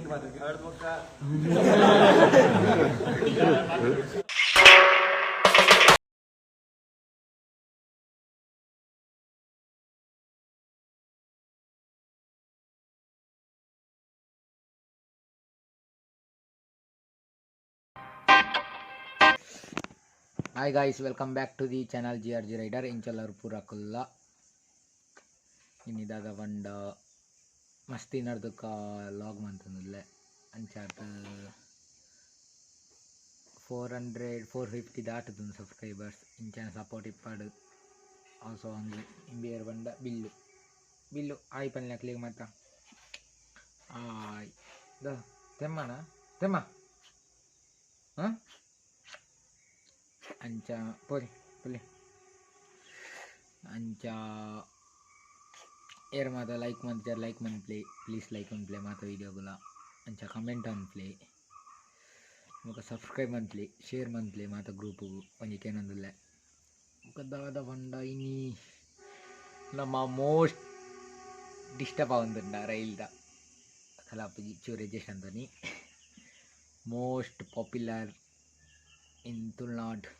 Hi guys, welcome back to the channel GRG Rider. Inchalar pura kulla ಇನ್ನಿದಾಗ ಒಂದು ಮಸ್ತಿ ನಡ್ದಕ್ಕ log ಮಂತಂದಿಲ್ಲ ಅಂಚಾತ 450 ದಾಟದ subscribers ಇಂಚಾನ support ಇಪ್ಪಾಡು also ಒಂದು ಇಂಬಿಯರ್ ಬಂದ bill ಆಯ್ ಪನ್ಲೆ click ಮಾತ್ರ ಆಯ್ ತೆಮ್ಮನ ತೆಮ್ಮ ಹಾಂ ಅಂಚ ಪೋರಿ ಪುಲಿ ಅಂಚ ಏರ್ ಮಾತ ಲೈಕ್ ಮಾಡ್ತಾರೆ ಲೈಕ್ ಮನ್ ಪ್ಲೇ ಪ್ಲೀಸ್ ಲೈಕ್ ಮನ್ ಪ್ಲೇ ಮಾತ ವೀಡಿಯೋಗುಲ ಅಂಚ ಕಮೆಂಟ್ ಅನ್ ಪ್ಲೇ ಮುಖ ಸಬ್ಸ್ಕ್ರೈಬ್ ಮನ್ ಪ್ಲೇ ಶೇರ್ ಮನ್ ಪ್ಲೇ ಮಾತ ಗ್ರೂಪು ಒಂಜಿಕೇನೊಂದಿಲ್ಲ ಮುಖದಾದ ಬಂಡ ಇನಿ ನಮ್ಮ ಮೋಸ್ಟ್ ಡಿಸ್ಟರ್ಬ್ ಆಗುಂದುಂಡ ರೈಲ್ದ ಕಲಾಪಜಿ ಚೂರೆಜೇಶ್ ಅಂತನಿ ಮೋಸ್ಟ್ ಪಾಪ್ಯುಲರ್ ಇನ್ ತುಳುನಾಡು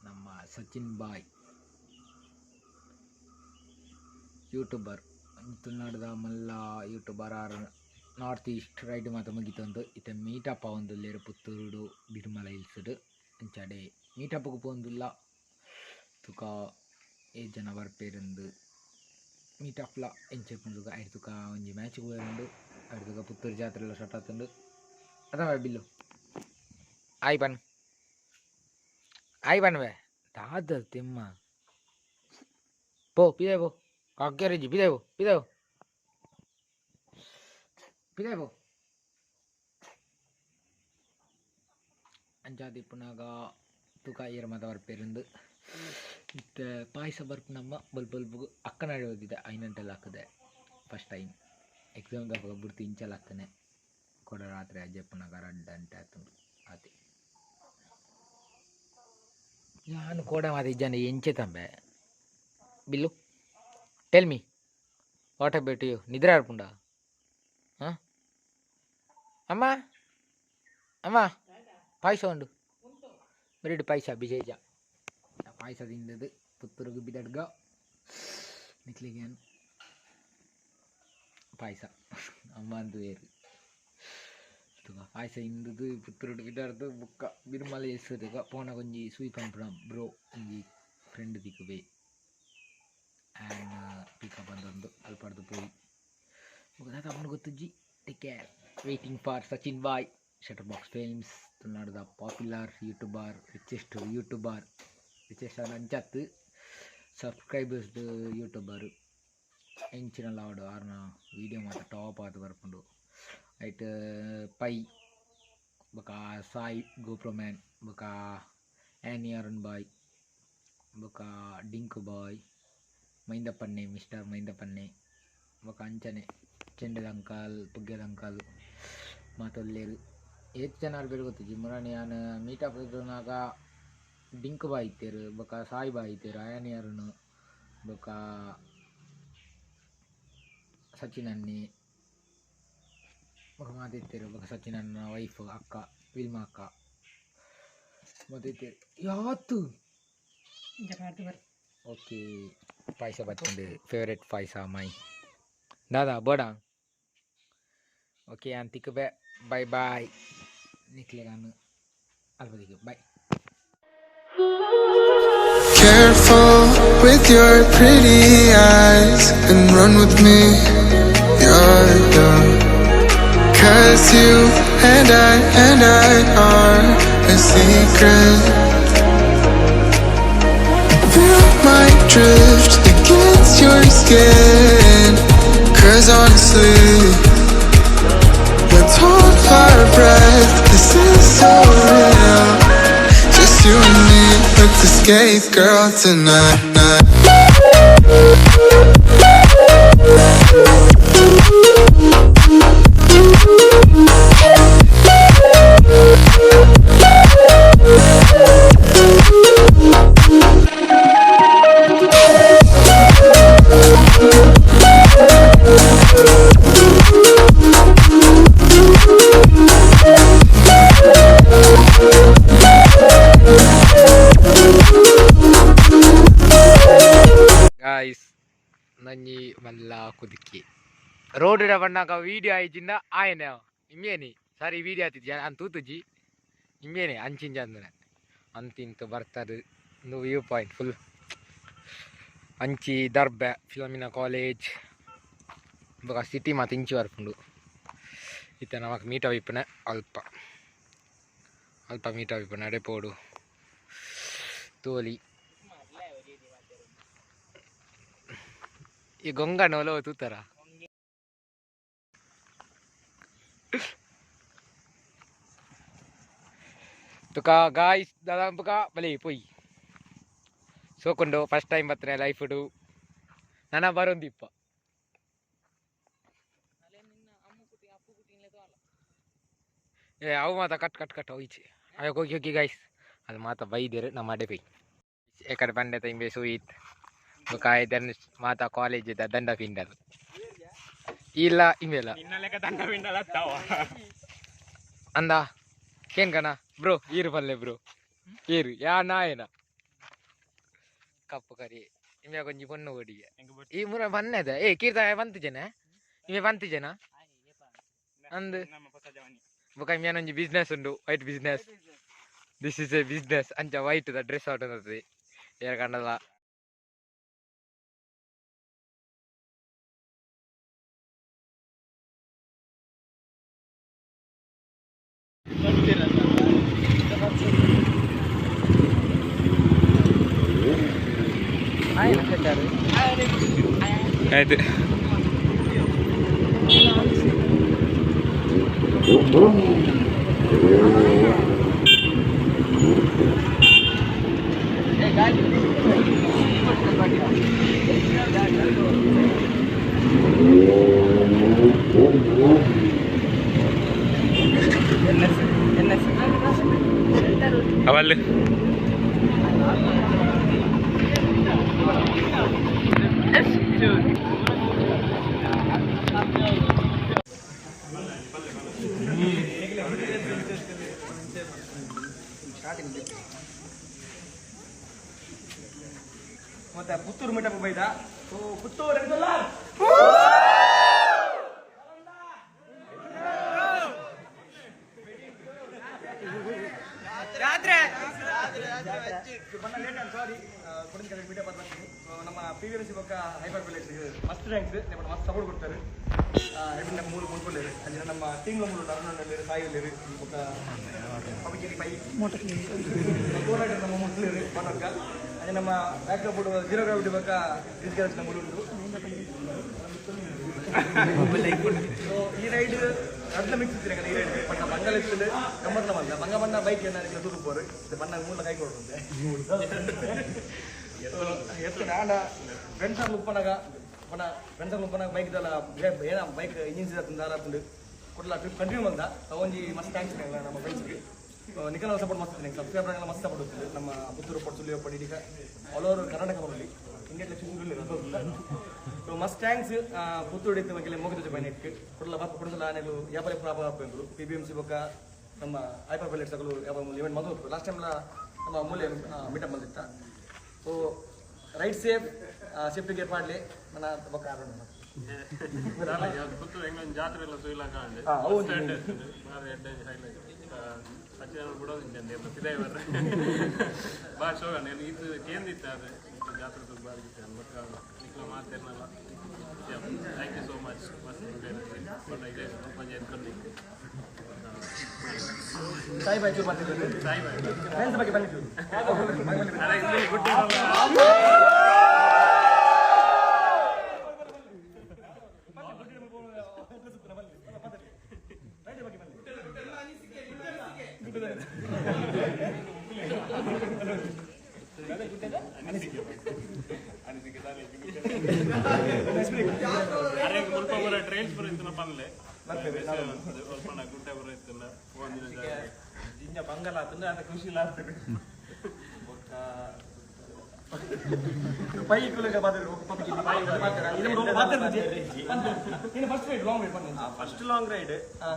ನಮ್ಮ ಸಚಿನ್ ಬಾಯ್ ಯೂಟ್ಯೂಬರ್ ತುಳುನಾಡದ ಮಲ್ಲ ಯೂಟ್ಯೂಬರ್ ಆರ್ ನಾರ್ತ್ ಈಸ್ಟ್ ರೈಡ್ ಮಾತ ಮುಗಿತೊಂದು ಇತ್ತೆ ಮೀಟಪ್ ಆವೊಂದುಲ್ಲೆರ್ ಪುತ್ತೂರುಡು ಬಿರ್ಮಲ ಹಿಲ್ಸ್ಡ್ ಅಂಚಾಡೆ ಮೀಟಪ್ಗೆ ಪೋಂದುಲ್ಲ ತುಕ 8 ಜನ ಬರ್ಪೇರಂದು ಮೀಟಪ್ಲ ಎಂಚೆ ಪುಂಡುಗ ಐಡ್ ತುಕ ಒಂಜಿ ಮ್ಯಾಚ್ಗೆ ಹೋಯರುಂಡು ಐಡ್ ತುಕ ಪುತ್ತೂರು ಜಾತ್ರೆ ಎಲ್ಲ ಸ್ಟಾರ್ಟ್ ಆತುಂಡು ಅದಾವ ಬಿಲ್ಲು ಆಯ್ ಬನ್ವೆ ದಾದ ತೆಮ್ಮ ಪೋ ಪಿದೇವು ಕಾಕ್ಯರಿಜಿ ಪಿದೇವು ಅಂಚಾದಿ ಪುನಾಗ ತುಕ ಏರ್ ಮಾತ ಬರ್ಪೇರಂದು ಇತ್ತೆ ಪಾಯಸ ಬರ್ಪು ನಮ್ಮ ಬಲ್ಬು ಅಕ್ಕನಾಡಿ ಓದಿದೆ ಐನಂಟೆಲ್ಲ ಹಾಕಿದೆ ಫಸ್ಟ್ ಟೈಮ್ ಎಕ್ಸಾಮ್ದಾಗ ಬಿಡ್ತು ಇಂಚೆಲ್ಲ ಹಾಕ್ತಾನೆ ಕೊಡ ರಾತ್ರಿ ಅಜ್ಜೆ ಪುನಾಗ ರಡ್ಡಂಟೆ ಆಯ್ತು ಆತಿ ನಾನು ಕೂಡ ಮಾತು ಜನ ಎಂಚೆ ತಂಬೆ ಬಿಲ್ಲು tell me what about you ನಿದ್ರೆ ಆಡ್ಪುಂಡ ಹಾಂ ಅಮ್ಮ ಪಾಯಸ ಉಂಡು ಬರೀಡು ಪಾಯಸ ಬಿಜೇಜ ಪಾಯಸ ತಿಂದದು ಪುತ್ತೂರಿಗೆ ಬಿದಡ್ಗ ನಿಕ್ಲಿಗೆ ಪಾಯಸ ಅಮ್ಮ ಅಂತೂ ಏರು ಪಾಯಸ ಇಂದದು ಪುತ್ತೂರು ಬಿಡಾರ್ದು ಬುಕ್ಕ ಬಿರ್ಮಲ ಹೆಸರುಗ ಪೋನ ಒಂಜಿ ಸೂಯಿ ಪಂಪುನ ಬ್ರೋ ಒಂಜಿ ಫ್ರೆಂಡ್ ದಿಕ್ಕುಬೇ ಆ್ಯಂಡ್ ಪಿಕಪ್ ಬಂದೊಂದು ಅಲ್ಪಡ್ದು ಪೋಯಿ ಅವನು ಗೊತ್ತುಜ್ಜಿ take care waiting for Sachin ಬಾಯ್ ಶಟರ್ ಬಾಕ್ಸ್ ಫಿಲ್ಮ್ಸ್ ತುಳುನಾಡದ ಪಾಪ್ಯುಲರ್ ರಿಚೆಸ್ಟ್ ಅಂಚತ್ತು ಸಬ್ಸ್ಕ್ರೈಬರ್ಸ್ದು ಯೂಟ್ಯೂಬರ್ ಎಂಚಿನ ಲಾಡು ಆರ್ನ ವೀಡಿಯೋ ಮಾತ್ರ ಟಾಪ್ ಆತು ಬರ್ಕೊಂಡು ಐಟ್ ಪೈ ಬೊಕ ಸಾಯಿ ಗೋಪ್ರೋ ಮ್ಯಾನ್ ಬೊಕ ಆ್ಯನಿ ಅರುಣ್ ಬಾಯ್ ಬೊಕ ಡಿಂಕು ಬಾಯ್ ಮೈಂದಪ್ಪನ್ನೆ ಮಿಸ್ಟರ್ ಮೈಂದಪ್ಪನ್ನೆ ಬೊಕ ಅಂಚನೆ ಚೆಂಡದ ಅಂಕಲ್ ಪುಗ್ಗೆದ ಅಂಕಲ್ ಮಾತೊಲ್ಲೇರು ಹೆಚ್ಚು ಜನ ಬೇರೆ ಗೊತ್ತಿಜ್ಜಿ ಮುರಾಣಿ ನಾನು ಮೀಟಪ್ ಇದ್ದಾಗ ಡಿಂಕು ಬಾಯ್ ಇತ್ತೇರು ಬೊಕ ಸಾಯಿ ಬಾಯ್ ಇತ್ತೇರು ಆ್ಯನಿ ಅರುಣ್ ಬೊಕ ಸಚಿನ್ ಅನ್ನಿ ಬೊಕ ಮಾತಿತ್ತೇರು ಬೊಕ ಸಚಿನ್ ಅನ್ನ ವೈಫ್ ಅಕ್ಕ ವಿಲ್ಮಾ ಅಕ್ಕ ಮಾತಿತ್ತೇರು ಯಾತು ಓಕೆ ಪಾಯಸ ಬಚ್ಚಂಡು ಫೇವ್ರೇಟ್ ಪಾಯಸ ಮೈ ದಾದಾ ಬೋಡ ಓಕೆ ಅಂತಿಕ್ ಬೈ ಬಾಯ್ ನಿಕ್ಲೆಗಾನು ಅಲ್ಬದಿಗೆ bye Careful with your pretty eyes and run with me, you're young. 'Cause you and I are a secret. Feel my drift against your skin. 'Cause honestly, let's hold our breath. This is so real. Just you and me, let's escape, girl, tonight. nanyi malla kudiki road ida pannaka video ayichinda ayene imeni sari video atiji antutuji imeni anchinjandana antinto bartadu no view point full anchi darbe Filomena college baka city matinchi varpundu ita namak meetup ipna alpa meetup ipna ade podu toli ಈ ಗೊಂಗನೋಲೋ ತೂತರ ತುಕ guys ದಾದಾ ಬುಕ ಬಲಿ ಪೊಯ್ ಸೋಕೊಂಡು first time ಬತ್ತನೆ life do ನನ್ನ ಬರೋಂದಿಪ್ಪ ಏ ಅವು ಮಾತ cut ಹೋಯ್ಚಿ ಅಯ್ಯೋ ಹೋಗಿ guys ಅದು ಮಾತ ಬೈದಿರು ನಮ್ಮ ಅಡೆ ಪೈ ಏಕಡೆ ಬಂಡೆ ತೈಂಬೆ ಸೂಯಿತ್ bukai dan mata college da danda pindal ila imela innaleka danda pindal attawa anda ken kana bro iru palle bro iru ya naena kappu kari ime konji ponnu odiya ee mura bannada e kirta bantu jena ime bantu jena and bukai me anonji business undu white business this is a business anja white the dress out anade yer kannala itu awal ಮತ್ತೆ Puttur meetup ಬೈದ so Puttur ಎಂದಲ್ಲ ರಾತ್ರಿ ಬಣ್ಣ late on ಸಾರಿ ಕೊಡಿನ ಕಡೆ meetup ಬರ್ತೀನಿ ನಮ್ಮ PVMC ಪಕ್ಕ hyper place ಮಸ್ತ್ ಥ್ಯಾಂಕ್ಸ್ ನಿಮ್ಮ ಮಸ್ತ್ ಸಪೋರ್ಟ್ ಕೊಡ್ತಾರೆ ಹೆಬಿನ ಮೂರು ಮುನ್ಕೊಳ್ಳೇರು ಅಂದ್ರೆ ನಮ್ಮ ತಿಂಗಳ ಮೂರು ನರನಲ್ಲಿ ಸಾಯಿಲೇರು ಪಕ್ಕ ಪಬಿಕೆರಿ ಪೈ ಮೋಟರ್ ಕೋರಾಟ ನಮ್ಮ ಮುಟ್ಲೇರು ಪನ್ನಕ ಅದೇ ನಮ್ಮ ಬ್ಯಾಕಪ್ ಜೀರೋ ಗ್ರಾವಿಟಿ ಪಕ್ಕ ಡಿಸ್ಕಸ್ ನಮ್ಮ ಉಂಟು ಈ ರೈಡ್ ಅಡ್ಲ ಮಿಕ್ಸ್ ಇದ್ದೀರ ಈ ರೈಡ್ ಬಣ್ಣ ಮಂಗಲ ಇರ್ತದೆ ಗಮ್ಮತ್ನ ಬಂದ ಮಂಗ ಬಣ್ಣ ಬೈಕ್ ಏನಾದ್ರು ತೂರು ಪೋರು ಬಣ್ಣ ಮೂಲ ಕೈ ಕೊಡುತ್ತೆ ಎತ್ತು ನಾಡ ಫ್ರೆಂಡ್ಸ್ ಉಪ್ಪನಾಗ ಬಣ್ಣ ಫ್ರೆಂಡ್ಸ್ ಉಪ್ಪನಾಗ ಬೈಕ್ ಇದಲ್ಲ ಏನ ಬೈಕ್ ಇಂಜಿನ್ ದಾರಾತುಂಡು ಕೊಡ್ಲ ಟ್ರಿಪ್ ಕಂಟಿನ್ಯೂ ಬಂದ ಒಂಜಿ ಮಸ್ತ್ ಥ್ಯಾಂಕ್ಸ್ ನಮ್ಮ ಫ್ರೆಂಡ್ಸ್ಗೆ ನಿಖಲ್ ಸಪೋರ್ಟ್ ಮಾಡ್ತಿದ್ದೀನಿ ಸಬ್ಸ್ಕ್ರೈಬರ್ ಮಸ್ತ್ ಸಪೋರ್ಟ್ ಹೋಗ್ತದೆ ನಮ್ಮ ಪುತ್ತೂರು ಪಡ್ಸುಲಿ ಪಡಿ ಈಗ ಆಲ್ ಓವರ್ ಕರ್ನಾಟಕ ಬರಲಿ ಇಂಡಿಯಾ ಸೊ ಮಸ್ತ್ ಥ್ಯಾಂಕ್ಸ್ ಪುತ್ತೂರು ಇತ್ತು ಬಗ್ಗೆ ಮುಗಿದ ಬೈನೆಟ್ಗೆ ಕೊಡಲ ಬಾಪ ಕೊಡಸಲ ನಾನು ವ್ಯಾಪಾರ ಪ್ರಾಪ ಹಾಕಬೇಕು PBMC ಬೊಕ್ಕ ನಮ್ಮ ಹೈಪರ್ ಪ್ಲೇಟ್ಸ್ ತಗೊಳ್ಳು ಯಾವ ಇವೆಂಟ್ ಮೊದಲು ಲಾಸ್ಟ್ ಟೈಮ್ ನಮ್ಮ ಅಮೂಲ್ಯ ಮೀಟಪ್ ಬಂದಿತ್ತ so right safe safety gear ಮಾಡಲಿ ನನ್ನ ಬೊಕ್ಕ ಪುತ್ತೂರು ಹೆಂಗೊಂದು ಜಾತ್ರೆ ಎಲ್ಲ ಸುಯ್ಲಾಕ ಬಿಡೋದಿಂದೆ ಇದೇ ಬರ್ರೆ ಭಾಳ ಶೋಗ ನಾನು ಇದು ಕೇಂದಿತ್ತೆ ಅದು ಜಾತ್ರೆ ತುಂಬ ಬಾರಿಗಿತ್ತೆ ಅನ್ಬೇಕು ನಿಕ್ಲ ಮಾತೇನಲ್ಲ ಥ್ಯಾಂಕ್ ಯು ಸೋ ಮಚ್ ಮಸ್ತ್ ಇದೆ ಕೊಂಚ ಎದ್ಕೊಂಡಿದ್ದೆ ಸಾಯಿ ಬಾಯ್ ಚೂರು ಮಾಡ್ತಿದ್ದೆ ಸಾಯಿ ಬಾಯ್ ಫ್ರೆಂಡ್ಸ್ ಬಗ್ಗೆ ಬಂದಿದ್ದು ಗುಡ್ ಅರೆ ಮುಲ್ಪ ಬರ ಟ್ರೈನ್ಸ್ ಬರುತ್ತಲ್ಲ ಪನ್ಲೆ ಒಲ್ಪನ ಗುಡ್ಡೆ ಬರುತ್ತಲ್ಲ ಒಂದಿನ ಜಿಂಜ ಬಂಗಲ ಆತಂದ್ರೆ ಅದ ಖುಷಿ ಇಲ್ಲ ಆಗ್ತದೆ ಪೈ ಕುಲಗ ಬಾದರು ಪಪ್ಪಿ ಪೈ ಇದು ಮಾತಾಡ್ತಿದ್ದೆ ಇನ್ನು ಫಸ್ಟ್ ರೈಡ್ ಲಾಂಗ್ ರೈಡ್ ಬಂದ ಫಸ್ಟ್ ಲಾಂಗ್ ರೈಡ್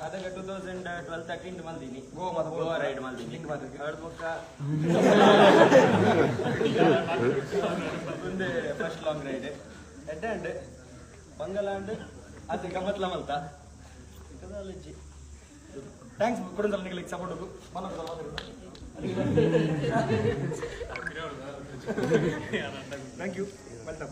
ಅದಕ್ಕೆ 2012-13 ಬಂದಿನಿ ಗೋವಾ ರೈಡ್ ಬಂದಿನಿ ಅರ್ಧ ಪಕ್ಕ ಮುಂದೆ ಫಸ್ಟ್ ಲಾಂಗ್ ರೈಡ್ ಎಡ್ಡೆ ಮಂಗಲಾಂಡ್ ಅದು ಗಮ್ಮತ್ಲ ಮಲ್ತ ಥ್ಯಾಂಕ್ಸ್ ಕೊಡೋದಲ್ಲ ನಿಮಗೆ ಸಪೋರ್ಟ್ ಥ್ಯಾಂಕ್ ಯು ವೆಲ್ಕಮ್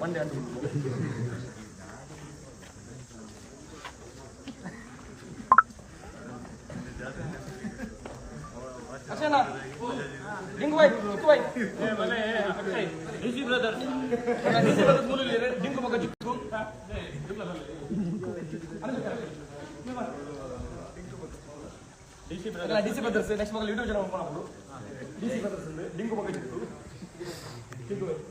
ಮಂಡೆ ಅಂಟು ಅಕ್ಷಣ ಡಿಂಗು ಬಾಯ್ ಡಿಸಿ ಬ್ರದರ್ ಮೂಲಲ್ಲಿ ಡಿಂಗು ಮಗ ಚಿಕ್ಕು ಡಿಸಿ ಬ್ರದರ್ಸ್ ನೆಕ್ಸ್ಟ್ ಮಗ ಯೂಟ್ಯೂಬ್ ಚಾನಲ್ ಓಪನ್ ಆಗ್ಬೋದು ಡಿಸಿ ಬ್ರದರ್ಸ್ ಡಿಂಗು ಮಗ ಚಿಕ್ಕು ಡಿಂಗು ಬಾಯ್